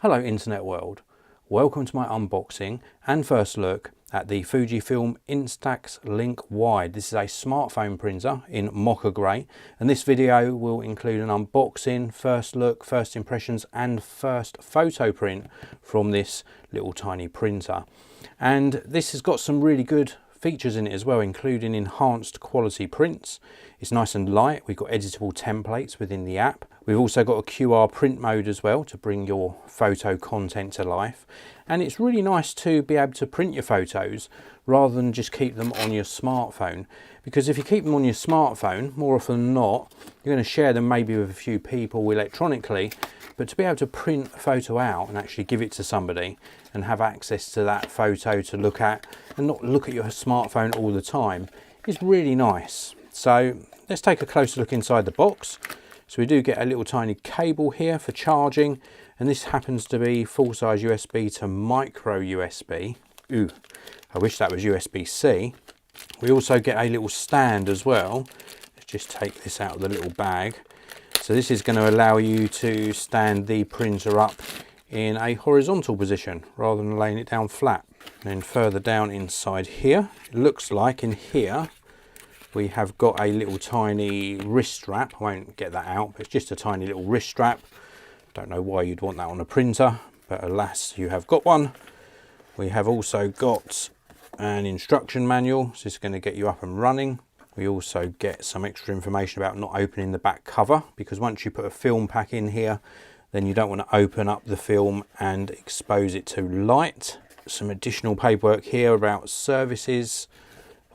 Hello internet world, welcome to my unboxing and first look at the Fujifilm Instax Link Wide. This is a smartphone printer in mocha grey, and this video will include an unboxing, first look, first impressions and first photo print from this little tiny printer. And this has got some really good features in it as well, including enhanced quality prints. It's nice and light. We've got editable templates within the app. We've also got a QR print mode as well to bring your photo content to life. And it's really nice to be able to print your photos rather than just keep them on your smartphone. Because if you keep them on your smartphone, more often than not, you're going to share them maybe with a few people electronically. But to be able to print a photo out and actually give it to somebody and have access to that photo to look at and not look at your smartphone all the time is really nice. So let's take a closer look inside the box. So we do get a little tiny cable here for charging, and this happens to be full-size USB to micro USB. Ooh, I wish that was USB-C. We also get a little stand as well. Let's just take this out of the little bag. So this is going to allow you to stand the printer up in a horizontal position rather than laying it down flat. And then further down inside here, it looks like in here we have got a little tiny wrist strap. I won't get that out, but it's just a tiny little wrist strap. Don't know why you'd want that on a printer, but alas, you have got one. We have also got an instruction manual, so this is going to get you up and running. We also get some extra information about not opening the back cover, because once you put a film pack in here, then you don't want to open up the film and expose it to light. Some additional paperwork here about services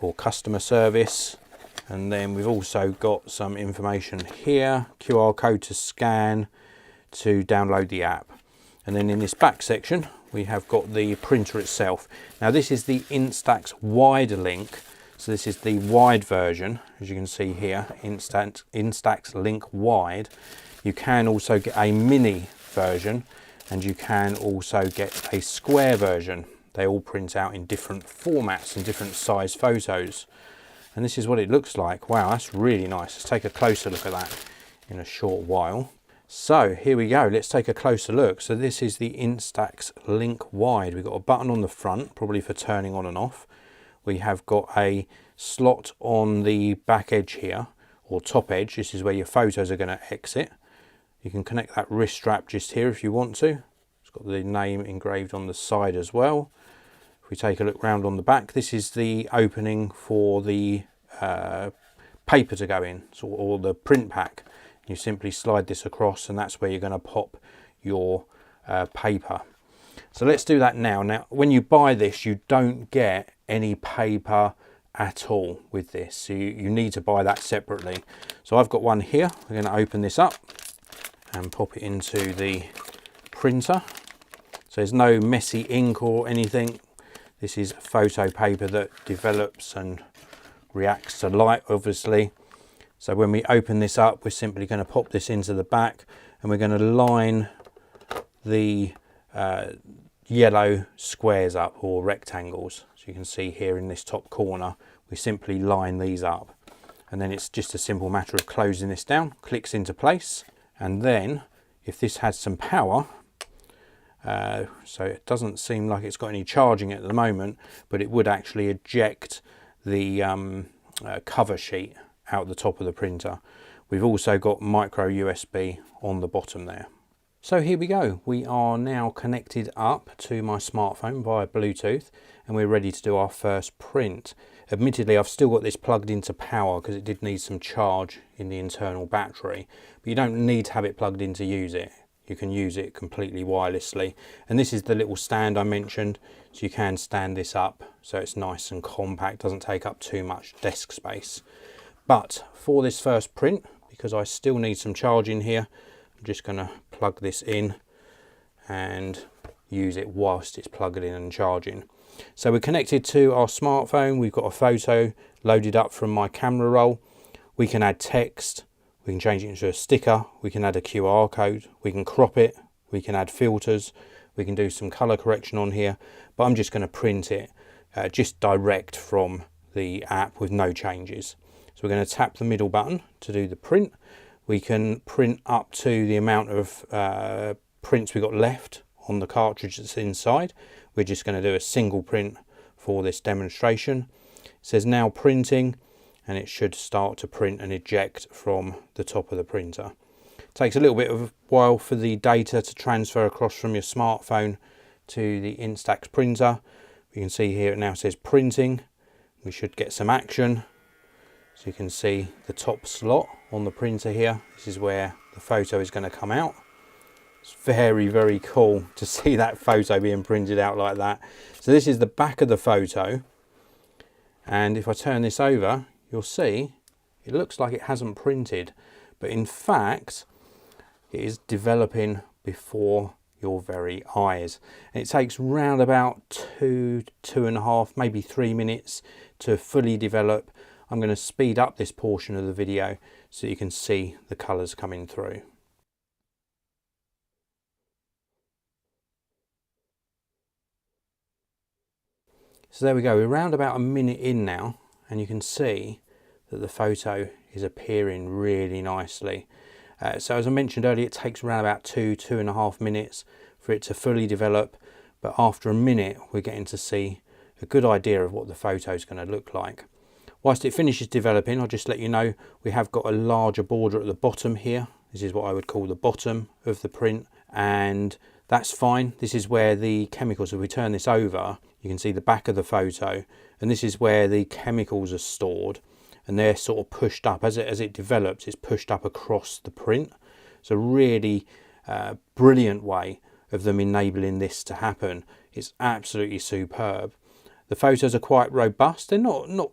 or customer service. And then we've also got some information here, QR code to scan to download the app. And then in this back section, we have got the printer itself. Now this is the Instax Wide Link. So this is the wide version, as you can see here, Instax Link Wide. You can also get a mini version, and you can also get a square version. They all print out in different formats and different size photos. And this is what it looks like. Wow, that's really nice. Let's take a closer look at that in a short while. So here we go, let's take a closer look. So this is the Instax Link Wide. We've got a button on the front, probably for turning on and off. We have got a slot on the back edge here, or top edge. This is where your photos are going to exit. You can connect that wrist strap just here if you want to. It's got the name engraved on the side as well. If we take a look round on the back, this is the opening for the paper to go in, or the print pack. You simply slide this across, and that's where you're going to pop your paper. So let's do that now. Now, when you buy this, you don't get any paper at all with this. So you need to buy that separately. So I've got one here. We're going to open this up and pop it into the printer. So there's no messy ink or anything. This is photo paper that develops and reacts to light, obviously. So when we open this up, we're simply going to pop this into the back, and we're going to line the yellow squares up, or rectangles. So you can see here in this top corner, we simply line these up. And then it's just a simple matter of closing this down, clicks into place. And then if this has some power, so it doesn't seem like it's got any charging at the moment, but it would actually eject the cover sheet out the top of the printer. We've also got micro USB on the bottom there. So here we go. We are now connected up to my smartphone via Bluetooth, and we're ready to do our first print. Admittedly, I've still got this plugged into power because it did need some charge in the internal battery, but you don't need to have it plugged in to use it. You can use it completely wirelessly. And this is the little stand I mentioned, so you can stand this up so it's nice and compact, doesn't take up too much desk space. But for this first print, because I still need some charge in here, I'm just going to plug this in and use it whilst it's plugged in and charging. So we're connected to our smartphone. We've got a photo loaded up from my camera roll. We can add text. We can change it into a sticker. We can add a QR code. We can crop it. We can add filters. We can do some color correction on here. But I'm just going to print it just direct from the app with no changes. So we're going to tap the middle button to do the print. We can print up to the amount of prints we've got left on the cartridge that's inside. We're just going to do a single print for this demonstration. It says now printing, and it should start to print and eject from the top of the printer. It takes a little bit of a while for the data to transfer across from your smartphone to the Instax printer. You can see here it now says printing. We should get some action. So you can see the top slot on the printer here. This is where the photo is going to come out. It's very, very cool to see that photo being printed out like that. So this is the back of the photo. And if I turn this over, you'll see it looks like it hasn't printed. But in fact, it is developing before your very eyes. And it takes round about 2.5, maybe 3 minutes to fully develop. I'm going to speed up this portion of the video so you can see the colours coming through. So there we go, we're around about a minute in now, and you can see that the photo is appearing really nicely. So as I mentioned earlier, it takes around about 2.5 minutes for it to fully develop, but after a minute we're getting to see a good idea of what the photo is going to look like. Whilst it finishes developing, I'll just let you know we have got a larger border at the bottom here. This is what I would call the bottom of the print, and that's fine. This is where the chemicals, if we turn this over, you can see the back of the photo, and this is where the chemicals are stored, and they're sort of pushed up. As it develops, it's pushed up across the print. So really brilliant way of them enabling this to happen. It's absolutely superb. The photos are quite robust. They're not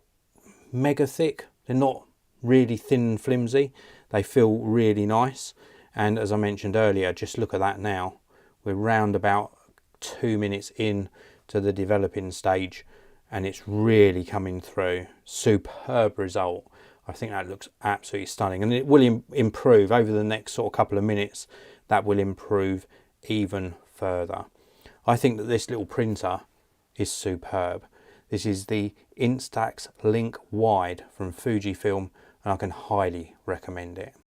mega thick, they're not really thin and flimsy. They feel really nice, and as I mentioned earlier, just look at that now. We're round about 2 minutes in to the developing stage, and it's really coming through. Superb result. I think that looks absolutely stunning, and it will improve over the next sort of couple of minutes. That will improve even further. I think that this little printer is superb. This is the Instax Link Wide from Fujifilm, and I can highly recommend it.